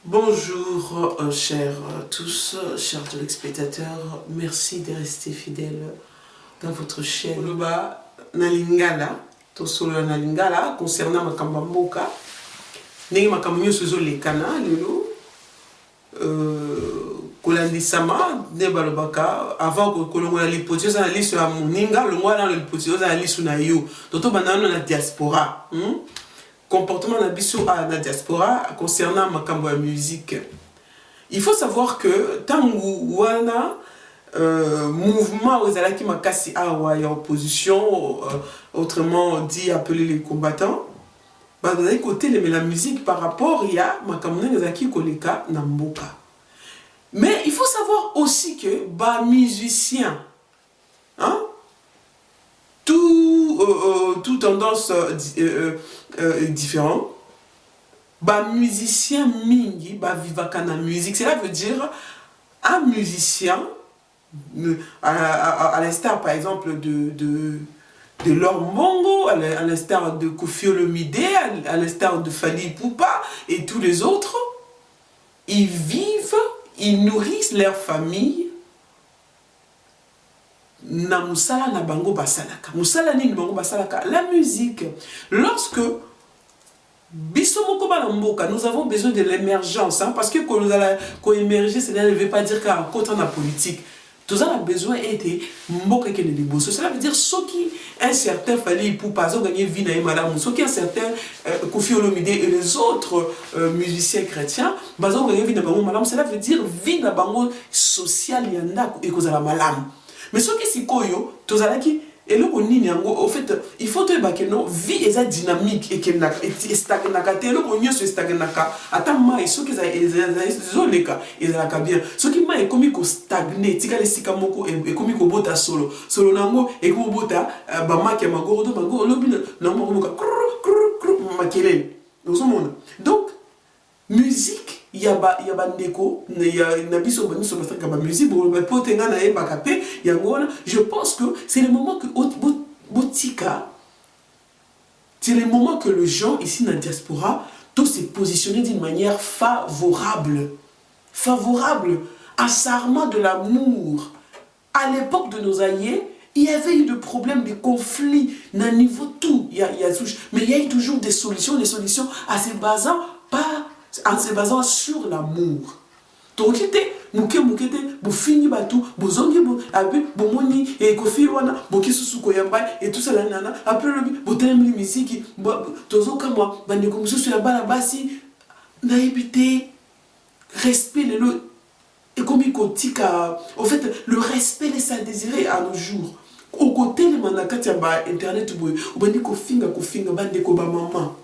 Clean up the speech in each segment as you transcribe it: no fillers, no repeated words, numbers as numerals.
Bonjour, chers tous, chers téléspectateurs. Merci de rester fidèles dans votre chaîne. Koloba na lingala, tosolo na lingala concernant makambo mboka. Ndenge makambo nyonso ezolekana lelo. Kolandisama ne balobaka avant kolongola lipoti oza na liso ya moninga longwa na lipoti oza na liso na yo. Toto banano na diaspora. Comportement na biso à la diaspora concernant makambo ya musique. Il faut savoir que tangu wana mouvement ozalaki makasi awa ya opposition, autrement dit appelé les combattants, bazali côté la musique par rapport ya makambo ezalaki koleka na mboka. Mais il faut savoir aussi que ba musiciens, hein, tout tendance différent, ba musicien mingi ba vivaka na musique. Cela veut dire un musicien à l'instar par exemple de Laure Mbongo, à l'instar de Koffi Olomide, à l'instar de Fally Ipupa et tous les autres, ils vivent, ils nourrissent leur famille na musala na bango basalaka. Musala ni bango basalaka la musique. Lorsque biso moko bana mboka, nous avons besoin de l'émergence, hein, parce que quand nous allons émerger, cela ne veut pas dire qu'à côté de la politique. Tout ça a besoin d'être mboka qui est de bosso. Cela veut dire ceux qui un certain Fally Ipupa ont gagné vie na madame, ceux qui un certain Koffi Olomide et les autres musiciens chrétiens, ont gagné vie na bango madame. Cela veut dire vie na bango social yanda et cause la malam. Mais ce qui est koyo, tous qui et le konini yango au fait il faut te bakeno vie est dynamique et qu'elle est stagnaka te le konyo se stagnaka attends mai ce qui est zoleka et la bien ce qui m'a ekomi ko stagner tika le sika moko et komi ko bota solo nango et ko bota ba make magoro do magoro lobina na moko makelele dans ce monde. Donc musique il y a ndeko na biso bani so basaka ba musique bo potenga na e bakape yangona. Je pense que c'est le moment que botika, c'est le moment que les gens ici dans la diaspora tous se positionner d'une manière favorable à sarment de l'amour. À l'époque de nos aïeux, il y avait eu des problèmes, des conflits, à niveau tout, mais il y a eu toujours des solutions en se basant sur l'amour. Tokite mukete bo fini batu bo zongi bo abi bo moni et Koffi wana bo kisusu ko yamba et tout ça là nana après le bo telemi musique tozo kama bande ko mususu ya bala basi na ebité respect le et comme tika en fait le respect laisse à désirer à nos jours. Au côté les manakati ba internet bo bande ko finga bande ko ba maman.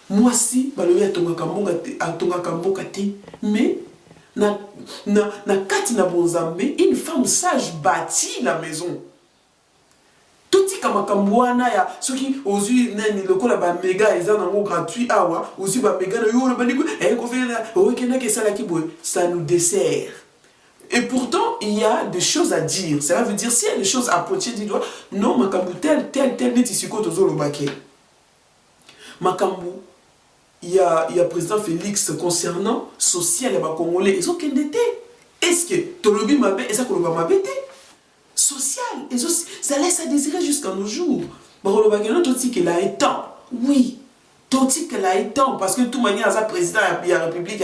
Moi si baloya tonga kamboka te mais na kati na bonzambe une femme sage bâtit la maison. Tout kama kambwana ya soki ozui nani lokola ba méga eza nango gratuit awa aussi ba méga na yo na bandiko ko fena o kena ke sala ki boy ça nous dessert. Et pourtant il y a des choses à dire. Cela veut dire s'il y a des choses à pointer du doigt, non makambu tel neti siko tozolo bake. Makambu il y a président Félix concernant social et congolais ils ont qu'endetté. Est-ce que tolobi mabe et ça koloba mabete social et ça laisse à désirer jusqu'à nos jours. Bakoloba keno toti que la étant oui toti que la étant parce que tout manière ça président de la République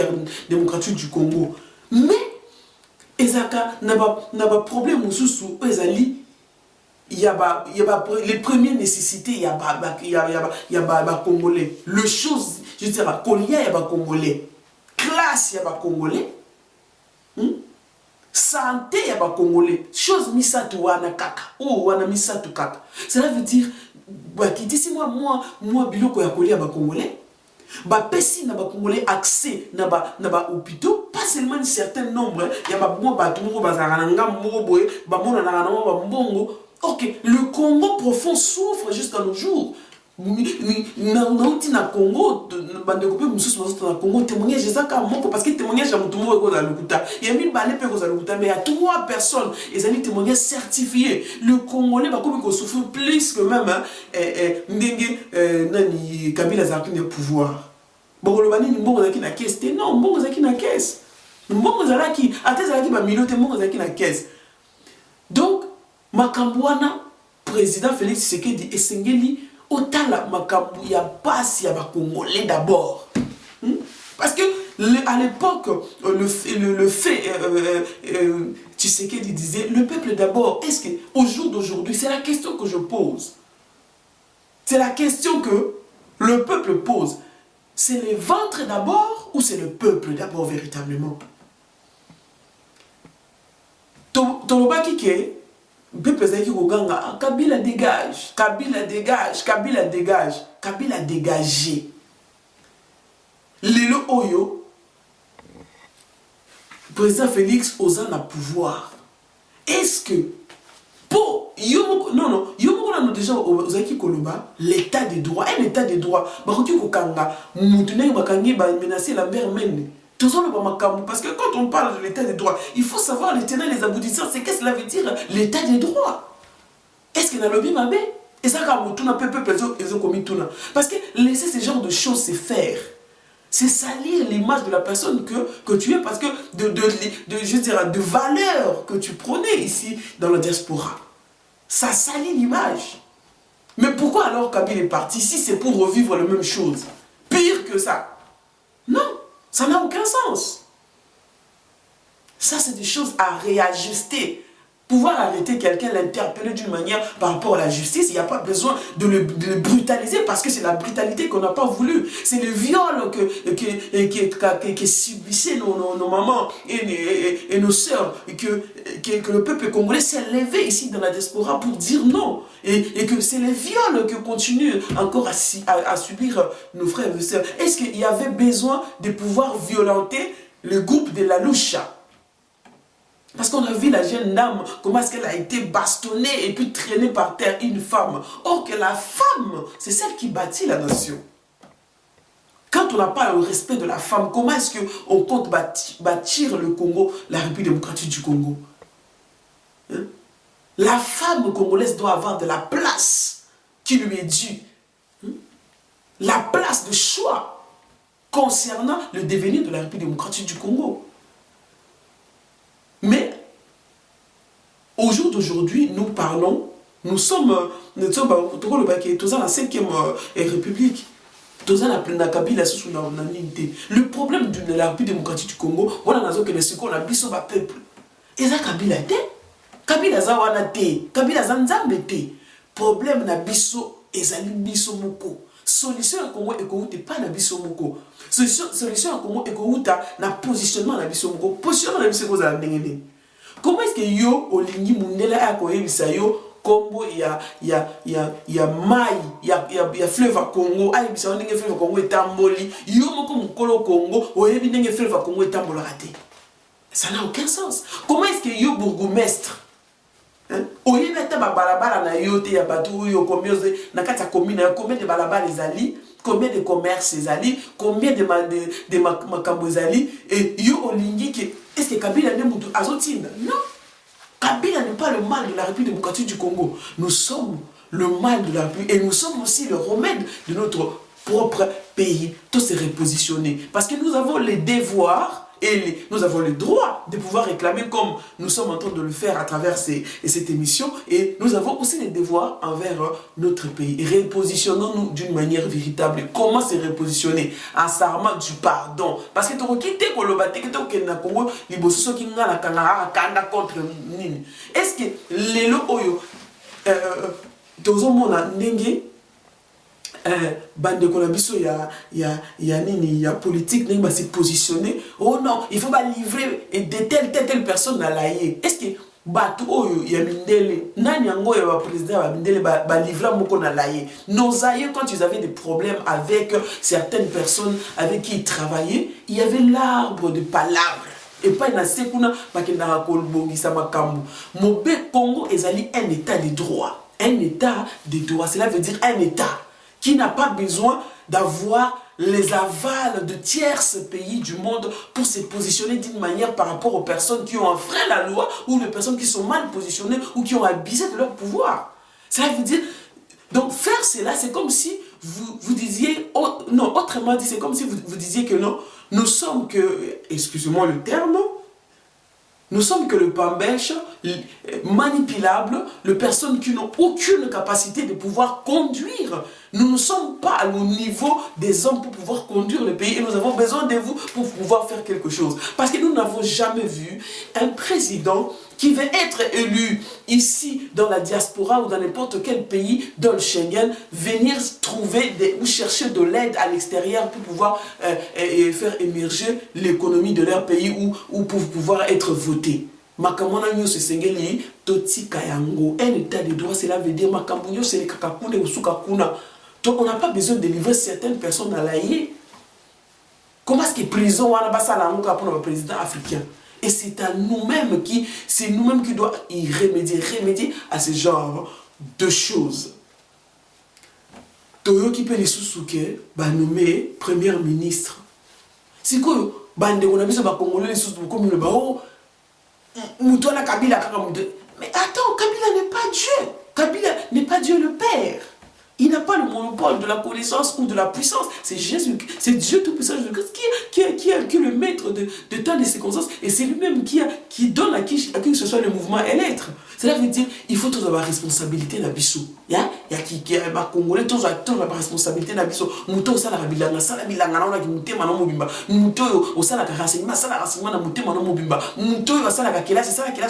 démocratique du Congo mais ezaka n'a pas problème mususu ezali. Il y a les premières nécessités, il y a congolais. Le chose, je dirais, colia, il y a congolais. Classe, il y a congolais. Santé, il y a congolais. Chose misatu wana kaka. Oh, wana misatu kaka. Cela veut dire, si moi, biloko ya colia, il y a congolais. Pesi na ba congolais accès na ba hôpitaux pas seulement un certain nombre il y a ba batu moko bazara nga moko boye ba mona na ba mbongo. Ok, le Congo profond souffre jusqu'à nos jours. Na Congo, bande coupé mususu na Congo témoignage ezaka moko parce que témoignage ya mutu moko ko za lokuta. Il y a mille balais pe ko za lokuta mais il y a 3 personnes et ça témoignage certifié. Le Congolais va comme ko souffre plus que même ndenge nani Kabila Zaki ne pouvoir. Bokolobani ni mbongo zaki na caisse te. Non, mbongo zaki na caisse. Mbongo zalaki, ate zalaki ba milote mbongo zaki na caisse. Donc, makambu wana président Félix Tshisekedi esengeli otala makambu ya basi ya ba Congolais d'abord. Parce que à l'époque, le fait Tshisekedi disait le peuple d'abord. Est-ce que au jour d'aujourd'hui, c'est la question que je pose. C'est la question que le peuple pose. C'est les ventres d'abord ou c'est le peuple d'abord véritablement? Tolobaki ke peuple zaki koganga Kabila dégage, Kabila dégage, Kabila dégage, Kabila dégagé. Lelo oyo président Félix osa na pouvoir. Est-ce que pour non yomo na déjà ozaki koloba l'état de droit, un état de droit bakoki kokanga mutu ndenge bakangi ba menacer la mère mende. Parce que quand on parle de l'état de droit, il faut savoir les tenants et les aboutissants. C'est qu'est-ce que cela veut dire l'état de droit? Est-ce qu'il y a lobby mabé? Et ça, quand on a peuple, ils ont commis tout là. Parce que laisser ce genre de choses se faire, c'est salir l'image de la personne que tu es, parce que je dirais, de valeur que tu prenais ici dans la diaspora. Ça salit l'image. Mais pourquoi alors Kabila est parti si c'est pour revivre la même chose? Pire que ça. Non. Ça n'a aucun sens. Ça, c'est des choses à réajuster. Pouvoir arrêter quelqu'un, l'interpeller d'une manière par rapport à la justice, il n'y a pas besoin de le brutaliser parce que c'est la brutalité qu'on n'a pas voulu. C'est le viol que subissaient nos mamans et nos sœurs. Et que le peuple congolais s'est levé ici dans la diaspora pour dire non. Et que c'est les viols que continuent encore à subir nos frères et sœurs. Est-ce qu'il y avait besoin de pouvoir violenter le groupe de la Loucha? Parce qu'on a vu la jeune dame, comment est-ce qu'elle a été bastonnée et puis traînée par terre, une femme. Or que la femme, c'est celle qui bâtit la nation. Quand on n'a pas le respect de la femme, comment est-ce qu'on compte bâtir le Congo, la République démocratique du Congo? Hein? La femme congolaise doit avoir de la place qui lui est due. Hein? La place de choix concernant le devenir de la République démocratique du Congo. Mais, au jour d'aujourd'hui, nous parlons, nous sommes dans la 5e République. Le problème de la République démocratique du Congo, voilà ce qu'on a biso ba peuple. Et ça Kabila te, Kabila za wana te, Kabila za nzambe te. Problème na biso ezali biso moko. Solution à Congo écoute pas na biso moko. Solution à Congo écoute na positionnement na biso moko. Positionnement na biso moko za ndengene. Comment est-ce que yo olingi mundela a koyebisa yo kombo ya mai ya fleuve Congo a yebisa ndenge fleuve Congo etamboli yo moko mukolo Congo oyebi ndenge fleuve Congo etambola raté. Ça n'a aucun sens. Comment est-ce que yo bourgmestre oyebi ata ba balabala na yo te ya batu yo combien na kati ya commune combien de balabala ezali, combien de commerces ezali, combien de makambo ezali et yo olingi que est-ce que Kabila n'est pas azotinda? Non. Kabila n'est pas le mal de la République démocratique du Congo. Nous sommes le mal de la République et nous sommes aussi le remède de notre propre pays. Tout s'est repositionné. Parce que nous avons les devoirs et nous avons le droit de pouvoir réclamer comme nous sommes en train de le faire à travers cette émission. Et nous avons aussi les devoirs envers notre pays. Repositionnons-nous d'une manière véritable. Comment se repositionner? En s'armant du pardon. Parce que tu as quitté le Congo, contre Nini. Est-ce que les lots oyo, bande konabiso ya nini ya politique n'est pas se positionner. Oh non, il faut pas livrer et de telle personne à l'aïe. Est-ce que batu oyo ya mindele nani yango ya ba président ba mindele ba livrer moko na l'aïe? Nos aïeux, quand ils avaient des problèmes avec certaines personnes avec qui ils travaillaient, il y avait l'arbre de palabres. Et pas na sekuna bakenda kolbongisa makambo. Mobe Congo ezali un état de droit. Un état de droit, cela veut dire un état qui n'a pas besoin d'avoir les avals de tierces pays du monde pour se positionner d'une manière par rapport aux personnes qui ont enfreint la loi ou les personnes qui sont mal positionnées ou qui ont abusé de leur pouvoir. Cela veut dire, donc faire cela, c'est comme si vous disiez, oh, non, autrement dit, c'est comme si vous disiez que non, nous sommes que, excusez-moi le terme, nous sommes que le pambèche manipulable, les personnes qui n'ont aucune capacité de pouvoir conduire. Nous ne sommes pas au niveau des hommes pour pouvoir conduire le pays et nous avons besoin de vous pour pouvoir faire quelque chose. Parce que nous n'avons jamais vu un président qui va être élu ici dans la diaspora ou dans n'importe quel pays dans le Schengen, venir trouver ou chercher de l'aide à l'extérieur pour pouvoir faire émerger l'économie de leur pays ou pour pouvoir être voté. Makamona nyo se sengeli totika yango. Un état de droit, cela veut dire makambo c'est le kakakune ou sukakuna. Donc on n'a pas besoin de livrer certaines personnes à l'AIE. Comment est-ce que prison wana basala ngo pour le président africain? Et c'est à nous-mêmes qui doit y remédier à ce genre de choses. Toyo qui peut les sous-souker, bah nommé premier ministre. C'est quoi? Bande on a mis ba congolais les sous comme le bao. Moutola Kabila kaka. Mais attends, Kabila n'est pas Dieu. Kabila n'est pas Dieu le Père. Il n'a pas le monopole de la connaissance ou de la puissance. C'est Jésus, c'est Dieu tout-puissant, qui est le maître de tant de circonstances. Et c'est lui-même qui donne à qui que ce soit le mouvement et l'être. Cela veut dire qu'il faut tous avoir responsabilité dans Bissou. Il y a qui ma Congolais, tous avoir responsabilité dans Bissou. Mouto au sala bilanga, sala bilanga, on a qui mouté manon mobimba. Mouto au sala renseignement, sala renseignement na mouté manon mobimba. Mouto au sala kakela, c'est ça kakela,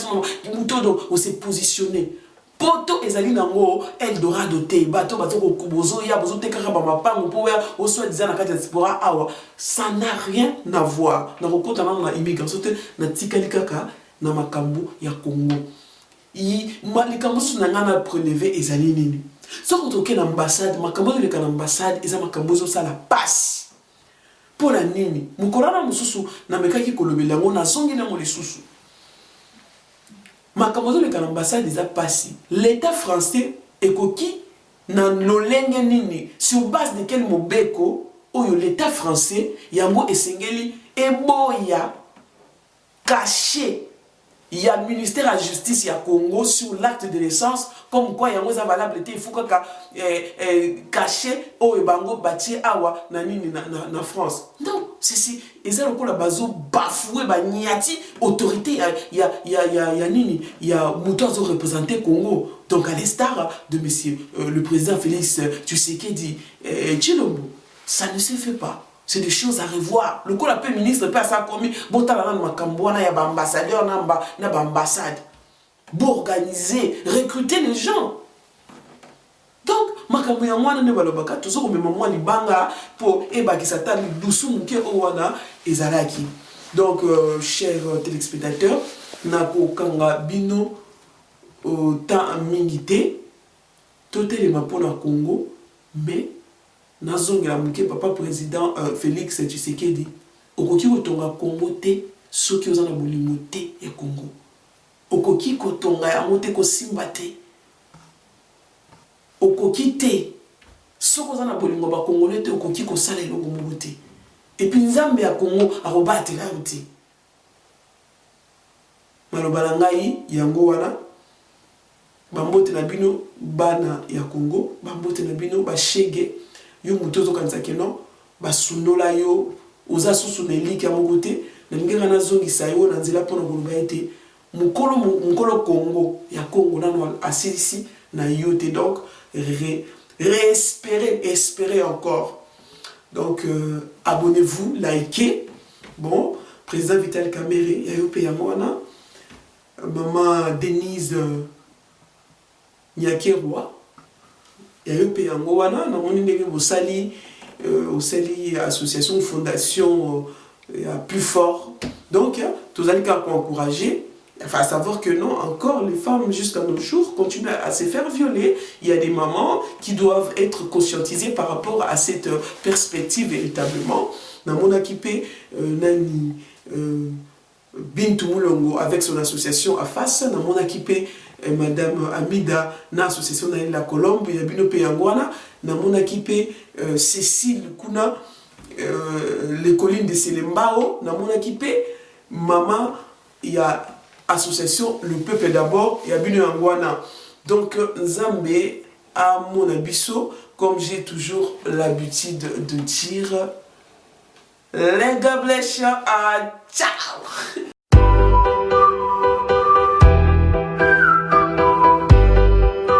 mouto au s'est positionné. Poto ezali nango Eldorado te bato ko kubozo ya bozo te kaka ba mapango po ya o soit disant na kati diaspora awa, ça n'a rien à voir na kokota na immigration te na tikali kaka na makambo ya Congo likambo so na ngana prélever ezali nini so ko toke na ambassade makambo le kana ambassade eza makambo zo sala passe pour la nini mukolana mususu na mekaki kolobela ngo na songi na mo lisusu. Makamozo le l'ambassade des passé. L'État français est coquille dans l'olenge nini sur base de quel mobeko ou l'État français yango esengeli eboya caché. Il y a le ministère de la justice il y a Congo sur l'acte de naissance comme quoi yango za valable il faut que caché o ebango bati awa na nini na France. Non, c'est et ça le la bazo bafoué ba niati autorité il y a Moutozo représenté Congo. Donc à l'instar de monsieur le président Félix Tshisekedi Tshilombo, ça ne se fait pas. C'est des choses à revoir. Le coup la paix ministre peut ça commis bon talana makambwana ya ba ambassadeur na ba ambassade. Pour organiser, recruter les gens. Donc makambo ya mwana ne balobaka tozo ko mema mwana libanga pour ebakisa ta dusu muke owana ezalaki. Donc chers téléspectateurs, na ko kanga bino au temps mingité totelema pona Congo mais nazongela muke papa président Félix Tshisekedi okoki kotonga Congo te soki ozana bolimo te ya Congo okoki kotonga ya mote ko simba te okoki te soki ozana bolimo ba Congolais te okoki ko sala eloko moko te et puis nzambe ya Congo akobatela te maloba na ngai yango wana bambote na bino bana ya Congo bambote na bino bashege yo mutozo kanisa keno basunola yo oza susu na eliki ya moko te na ngeka na zongisa yo na nzela pona koloba ete mukolo Congo ya Congo nano asilisi na yo te. Donc espérez encore. Donc abonnez-vous, likez. Bon, président Vital Kamerhe ya yo pe ya mwana maman Denise Nyakerwa ya yo pe yango wana na moni ndenge bosali association fondation plus fort. Donc tous allez encourager, enfin savoir que non, encore les femmes jusqu'à nos jours continuent à se faire violer. Il y a des mamans qui doivent être conscientisées par rapport à cette perspective véritablement. Dans mon équipe nani Bintou Moulongo avec son association AFAS, dans mon équipe Madame Amida na association na la Colombe ya bino pe yangwana na mon équipe Cécile Kuna les collines de Selembao na mon équipe maman il y a association le peuple d'abord ya bino yangwana. Donc Nzambe à mon abisso, comme j'ai toujours l'habitude de dire, les gars bless, ciao.